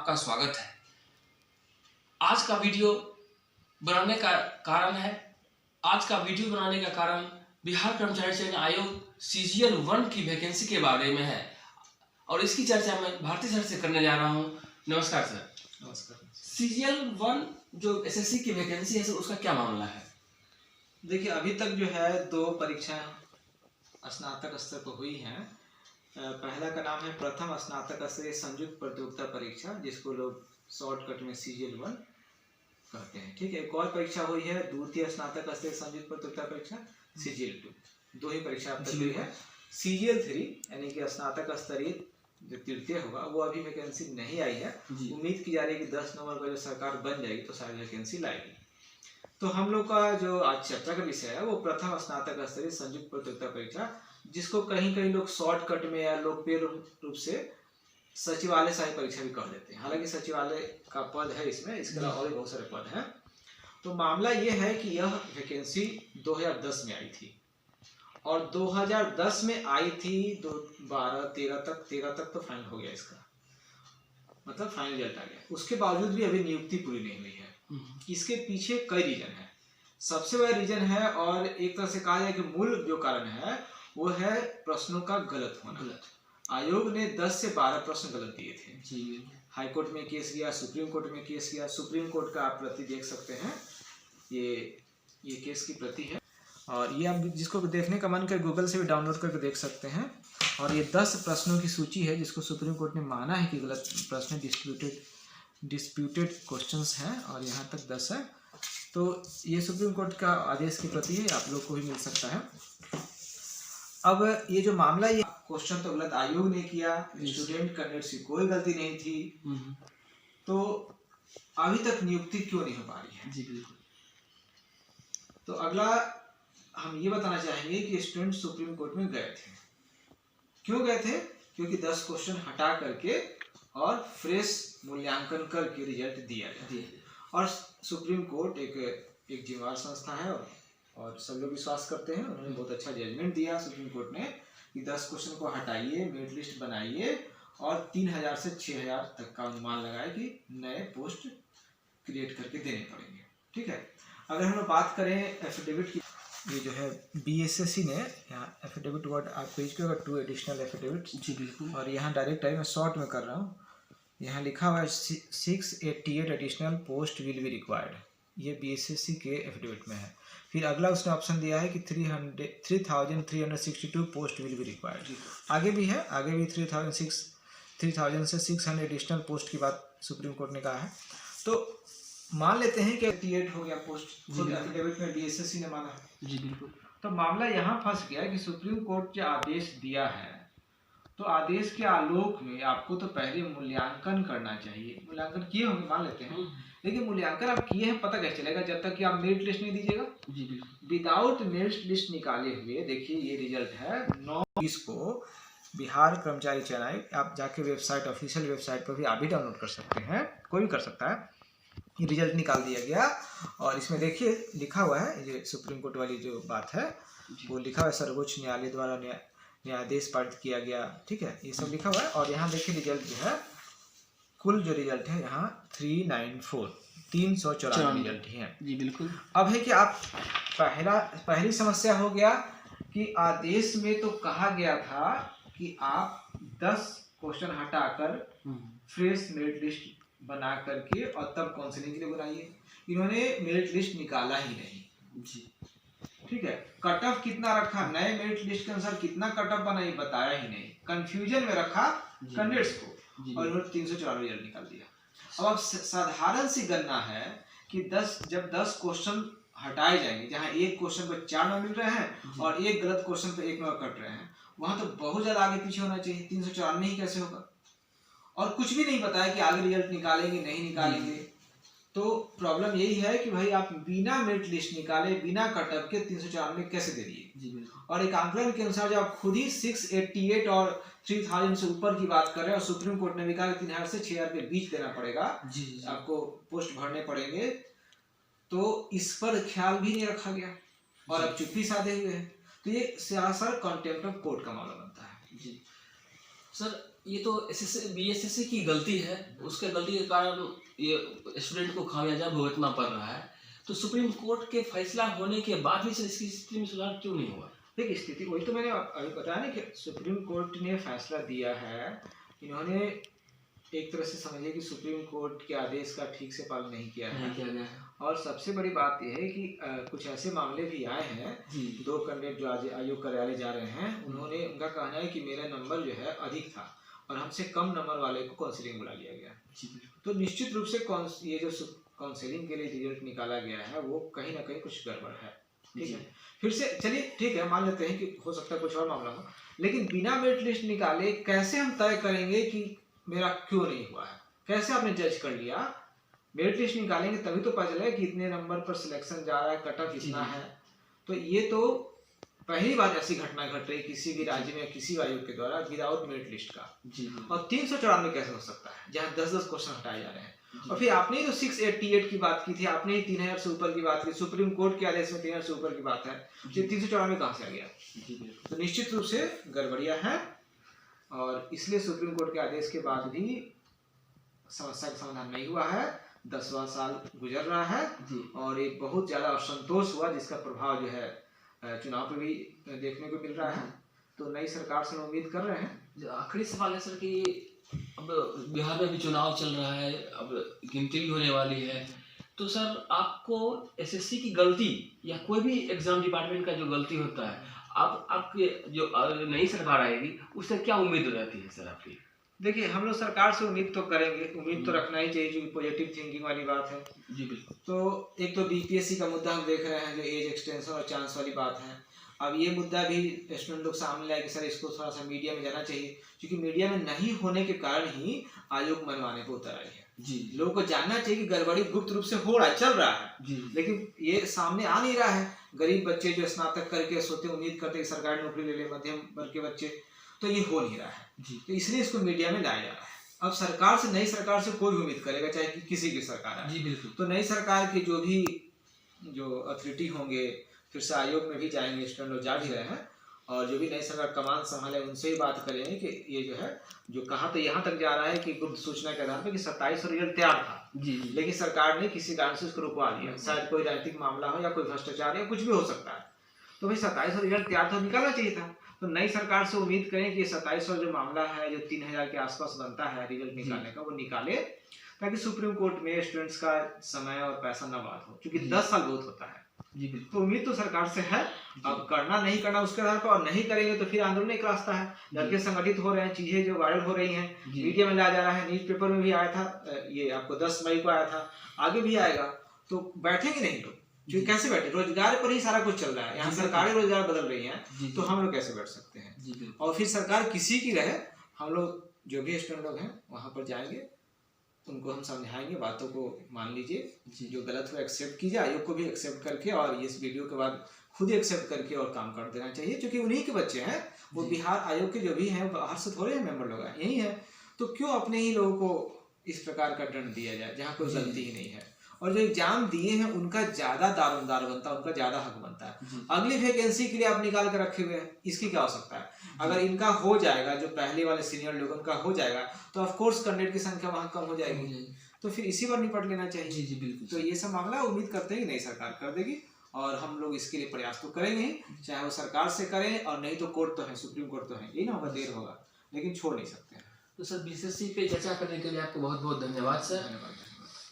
आपका स्वागत है। आज का वीडियो बनाने का कारण है बिहार कर्मचारी चयन आयोग सीजीएल 1 की वैकेंसी के बारे में है और इसकी चर्चा मैं भारती सर से करने जा रहा हूं। नमस्कार सर। नमस्कार। सीजीएल 1 जो एसएससी की वैकेंसी है उसका क्या मामला है? देखिए, अभी तक जो है 2 परीक्षाएं स्नातक स्तर पर हुई हैं। पहला का नाम है प्रथम स्नातक स्तरीय संयुक्त प्रतियोगिता परीक्षा, जिसको लोग शॉर्टकट में सीजीएल 1 कहते हैं। ठीक है। एक और परीक्षा हुई है द्वितीय स्नातक स्तरीय संयुक्त प्रतियोगिता परीक्षा सीजीएल 2। 2 ही परीक्षा अब तक हुई है। सीजीएल 3 यानी कि स्नातक स्तरीय जो तृतीय होगा वो अभी वैकेंसी नहीं आई है। उम्मीद की जा रही है कि 10 नवंबर को जो सरकार बन जाएगी तो शायद वैकेंसी लाएगी। तो हम लोग का जो आज चर्चा का विषय है वो प्रथम स्नातक स्तरीय संयुक्त प्रतियोगिता परीक्षा, जिसको कहीं कहीं लोग शॉर्टकट में या लोकप्रिय रूप से सचिवालय सहायक परीक्षा भी कह देते हैं। हालांकि सचिवालय का पद है इसमें, इसके अलावा और भी बहुत सारे पद हैं। तो मामला ये है कि यह वैकेंसी 2010 में आई थी और 2010 में आई थी 13 तक तो फाइनल हो गया इसका, मतलब फाइनल रिजल्ट आ गया। उसके बावजूद भी अभी नियुक्ति पूरी नहीं हुई है। इसके पीछे कई रीजन है। सबसे बड़ा रीजन है और एक तरह से कहा जाए कि मूल जो कारण है वो है प्रश्नों का गलत होना। आयोग ने 10 से 12 प्रश्न गलत दिए थे। हाई कोर्ट में केस गया, सुप्रीम कोर्ट में केस गया। सुप्रीम कोर्ट का आप प्रति देख सकते हैं, ये केस की प्रति है और ये आप जिसको देखने का मन करे गूगल से भी डाउनलोड करके देख सकते हैं। और ये 10 प्रश्नों की सूची है जिसको सुप्रीम कोर्ट ने माना है कि गलत प्रश्न डिस्प्यूटेड क्वेश्चंस हैं और यहाँ तक 10 है। तो ये सुप्रीम कोर्ट का आदेश की प्रति है, आप लोग को भी मिल सकता है। अब ये जो मामला, ये क्वेश्चन तो गलत आयोग ने किया, स्टूडेंट कैंडिडेट्स की कोई गलती नहीं थी, तो अभी तक नियुक्ति क्यों नहीं हो पा रही है? जी बिल्कुल। तो अगला हम ये बताना चाहेंगे कि स्टूडेंट सुप्रीम कोर्ट में गए थे। क्यों गए थे? क्योंकि 10 क्वेश्चन हटा करके और फ्रेश मूल्यांकन करके रिजल्ट दिया गया। और सुप्रीम कोर्ट एक जिम्मेदार संस्था है और सब लोग विश्वास करते हैं। उन्होंने बहुत अच्छा जजमेंट दिया सुप्रीम कोर्ट ने कि 10 क्वेश्चन को हटाइए, मेरिट लिस्ट बनाइए और 3000 से 6000 तक का अनुमान लगाए कि नए पोस्ट क्रिएट करके देने पड़ेंगे। ठीक है। अगर हम लोग बात करें एफिडेविट की, ये जो है बीएसएससी ने यहाँ एफिडेविट वर्ड आप पेज पे अगर 2 एडिशनल एफिडेविट। जी बिल्कुल। और यहाँ डायरेक्ट टाइम में शॉर्ट में कर रहा हूँ। यहाँ लिखा हुआ है 688 additional post will be required. ये बीएसएससी के एफिडेविट में है। फिर अगला उसने ऑप्शन दिया है कि 3362 पोस्ट विल बी रिक्वायर्ड। आगे भी है, आगे भी 3000 से 600 एडिशनल पोस्ट की बात सुप्रीम कोर्ट ने कहा है। तो मान लेते हैं कि 88 हो गया पोस्ट, खुद एफिडेविट में बीएसएससी ने माना है। जी बिल्कुल। तो मामला यहाँ फंस गया कि सुप्रीम कोर्ट जो आदेश दिया है तो आदेश के आलोक में आपको तो पहले मूल्यांकन करना चाहिए। मूल्यांकन किए होंगे मान लेते हैं, लेकिन मूल्यांकन आप किए हैं पता कैसे चलेगा जब तक कि आप मेरिट लिस्ट नहीं दीजिएगा। जी बिल्कुल। विदाउट मेरिट लिस्ट निकाले हुए, देखिए ये रिजल्ट है 9/20 को बिहार कर्मचारी चयन आयोग, आप जाके वेबसाइट, ऑफिशियल वेबसाइट पर भी आप भी डाउनलोड कर सकते हैं, कोई भी कर सकता है। ये रिजल्ट निकाल दिया गया और इसमें देखिए लिखा हुआ है, ये सुप्रीम कोर्ट वाली जो बात है वो लिखा हुआ है, सर्वोच्च न्यायालय द्वारा न्यायादेश पारित किया गया। ठीक है, ये सब लिखा हुआ है। और यहाँ देखिए रिजल्ट जो है, कुल जो रिजल्ट है यहाँ 394 रिजल्ट ही है। जी बिल्कुल। अब है कि आप पहली समस्या हो गया कि आदेश में तो कहा गया था कि आप 10 क्वेश्चन हटाकर फ्रेश मेरिट लिस्ट बना करके और तब काउंसलिंग के लिए बुलाइए। इन्होंने मेरिट लिस्ट निकाला ही नहीं। जी ठीक है। कट ऑफ कितना रखा, नए मेरिट लिस्ट के अनुसार कितना कट ऑफ बना ये बताया ही नहीं, कंफ्यूजन में रखा कैंडिडेट्स को और इन्होंने 304 रिजल्ट निकाल दिया। अब साधारण सी गणना है कि जब 10 क्वेश्चन हटाए जाएंगे, जहां एक क्वेश्चन पर 4 नंबर मिल रहे हैं और एक गलत क्वेश्चन पर 1 नंबर कट रहे हैं, वहां तो बहुत ज्यादा आगे पीछे होना चाहिए। 394 ही कैसे होगा? और कुछ भी नहीं बताया कि आगे रिजल्ट निकालेंगे नहीं निकालेंगे। तो प्रॉब्लम यही है कि भाई आप बिना मेरिट लिस्ट निकाले, बिना कटअप के 394 कैसे दे दिए? और एक आंकलन के अनुसार जब आप खुद ही 688 और 3000 से ऊपर की बात कर रहे हैं और सुप्रीम कोर्ट ने भी कहा कि 3000 से 6000 के बीच देना पड़ेगा, आपको पोस्ट भरने पड़ेंगे, तो इस पर ख्याल भी नहीं रखा गया और अब चुप्पी साधे हुए हैं। तो ये सरासर कंटेम्प्ट ऑफ कोर्ट का मामला बनता है। सर ये तो बीएसएससी की गलती है, उसके गलती के कारण ये स्टूडेंट को खामियाजा भुगतना पड़ रहा है। तो सुप्रीम कोर्ट के फैसला होने के बाद भी सर इसकी स्थिति में सुधार क्यों नहीं हुआ? देखिए स्थिति वही तो मैंने अभी बताया ना कि सुप्रीम कोर्ट ने फैसला दिया है। इन्होंने एक तरह से समझिए कि सुप्रीम कोर्ट के आदेश का ठीक से पालन नहीं किया है। और सबसे बड़ी बात यह है कि कुछ ऐसे मामले भी आए हैं, 2 कैंडिडेट जो आज आयोग कार्यालय जा रहे हैं, उन्होंने उनका कहना है कि मेरा नंबर जो है अधिक था और हमसे कम नंबर वाले को काउंसलिंग बुला लिया गया। तो निश्चित रूप से ये जो काउंसलिंग के लिए रिजल्ट निकाला गया है वो कहीं ना कहीं कुछ गड़बड़ है। ठीक है, फिर से चलिए ठीक है, मान लेते हैं कि हो सकता है कुछ और मामला हो, लेकिन बिना मेरिट लिस्ट निकाले कैसे हम तय करेंगे कि मेरा क्यों नहीं हुआ है? कैसे आपने जज कर लिया? मेरिट लिस्ट निकालेंगे तभी तो पता चलेगा कि इतने नंबर पर सिलेक्शन जा रहा है, कट ऑफ कितना है। तो ये तो पहली बार ऐसी घटना घट रही किसी भी राज्य में किसी आयोग के द्वारा विदाउट मेरिट लिस्ट का। और 394 कैसे हो सकता है जहाँ 10-10 क्वेश्चन हटाए जा रहे हैं? और फिर आपने जो 688 की बात की थी, आपने ही 3000 से ऊपर की बात की, सुप्रीम कोर्ट के आदेश में 3000 से ऊपर की बात है, तो 394 कहाँ से आ गया? तो निश्चित रूप से गड़बड़ियां है और इसलिए सुप्रीम कोर्ट के आदेश के बाद भी समस्या का समाधान नहीं हुआ है। 10वां साल गुजर रहा है और एक बहुत ज्यादा असंतोष हुआ जिसका प्रभाव जो है चुनाव पे भी देखने को मिल रहा है। तो नई सरकार से उम्मीद कर रहे हैं। आखिरी सवाल है सर कि अब बिहार में भी चुनाव चल रहा है, अब गिनती भी होने वाली है, तो सर आपको एसएससी की गलती या कोई भी एग्जाम डिपार्टमेंट का जो गलती होता है, आपके जो नई सरकार आएगी उससे क्या उम्मीद रहती है सर आपकी? देखिए हम लोग सरकार से उम्मीद तो करेंगे, उम्मीद तो रखना ही चाहिए, क्योंकि पॉजिटिव थिंकिंग वाली बात है। जी बिल्कुल। तो एक तो बीपीएससी का मुद्दा हम देख रहे हैं जो एज एक्सटेंशन और चांस वाली बात है। अब ये मुद्दा भी स्टूडेंट लोग सामने लाए कि सर इसको थोड़ा सा मीडिया में जाना चाहिए, क्योंकि मीडिया में नहीं होने के कारण ही आयोग मनवाने को उतर आई है। जी, लोगों को जानना चाहिए कि गड़बड़ी गुप्त रूप से हो रहा है, चल रहा है जी, लेकिन ये सामने आ नहीं रहा है। गरीब बच्चे जो स्नातक करके सोते उम्मीद करते कि सरकारी नौकरी ले ले, मध्यम वर्ग के बच्चे, तो ये हो नहीं रहा है। तो इसलिए इसको मीडिया में लाया जा रहा है। अब सरकार से, नई सरकार से कोई उम्मीद करेगा चाहे कि किसी की सरकार है। जी बिल्कुल। तो नई सरकार के जो अथॉरिटी होंगे, फिर से आयोग में भी जाएंगे, स्टूडेंट लोग जा भी रहे हैं, और जो भी नई सरकार कमान संभाले उनसे ही बात करेंगे कि ये जो है जो कहा तो यहाँ तक जा रहा है कि गुप्त सूचना के आधार पर कि 27 और रिजल्ट तैयार था। जी, लेकिन सरकार ने किसी कारण से उसको रुकवा दिया, शायद कोई राजनीतिक मामला हो या कोई भ्रष्टाचार या कुछ भी हो सकता है। तो भाई 27 और रिजल्ट तैयार था, निकालना चाहिए था। तो नई सरकार से उम्मीद करें कि 27 और जो मामला है जो 3000 के आसपास बनता है रिजल्ट निकालने का, वो निकाले, ताकि सुप्रीम कोर्ट में स्टूडेंट्स का समय और पैसा न बात हो, क्योंकि 10 साल बहुत होता है। जी बिल्कुल। तो उम्मीद तो सरकार से है। अब करना नहीं करना उसके आधार पर, और नहीं करेंगे तो फिर आंदोलन एक रास्ता है। लड़के संगठित हो रहे हैं, चीजें जो वायरल हो रही हैं, मीडिया में लाया जा रहा है, न्यूज़पेपर में भी आया था, ये आपको 10 मई को आया था, आगे भी आएगा। तो बैठेंगे नहीं लोग, क्योंकि कैसे बैठे? रोजगार पर ही सारा कुछ चल रहा है, यहाँ सरकारी रोजगार बदल रही है, तो हम लोग कैसे बैठ सकते हैं? और फिर सरकार किसी की रहे, हम लोग जो भी स्टूडेंट लोग हैं वहां पर जाएंगे, उनको हम समझाएंगे, बातों को मान लीजिए, जो गलत हो एक्सेप्ट कीजिए, आयोग को भी एक्सेप्ट करके, और इस वीडियो के बाद खुद एक्सेप्ट करके और काम कर देना चाहिए, क्योंकि उन्हीं के बच्चे हैं। वो बिहार आयोग के जो भी हैं बाहर से थोड़े मेंबर लोग हैं, यही है। तो क्यों अपने ही लोगों को इस प्रकार का दंड दिया जाए जहाँ कोई गलती ही नहीं है? और जो एग्जाम दिए हैं उनका ज्यादा दारोमदार बनता है, उनका ज्यादा हक बनता है। अगली वैकेंसी के लिए आप निकाल कर रखे हुए हैं, इसकी क्या आवश्यकता है? अगर इनका हो जाएगा, जो पहले वाले सीनियर लोगों का हो जाएगा, तो ऑफ कोर्स कैंडिडेट की संख्या वहां कम हो जाएगी। तो फिर इसी बार निपट लेना चाहिए। जी बिल्कुल। तो ये सब मामला उम्मीद करते हैं कि नई सरकार कर देगी, और हम लोग इसके लिए प्रयास तो करेंगे ही, चाहे वो सरकार से करें, और नहीं तो कोर्ट तो है, सुप्रीम कोर्ट तो है, यही ना होगा, देर होगा, लेकिन छोड़ नहीं सकते हैं। तो सर बीएसएससी पे चर्चा करने के लिए आपको बहुत बहुत धन्यवाद सर। धन्यवाद।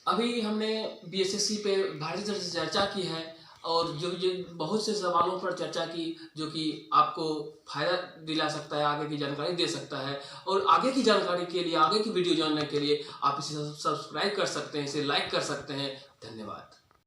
अभी हमने बीएसएससी पे भारतीय तरफ से चर्चा की है, और जो बहुत से सवालों पर चर्चा की, जो कि आपको फायदा दिला सकता है, आगे की जानकारी दे सकता है। और आगे की जानकारी के लिए, आगे की वीडियो जानने के लिए आप इसे सब्सक्राइब कर सकते हैं, इसे लाइक कर सकते हैं। धन्यवाद।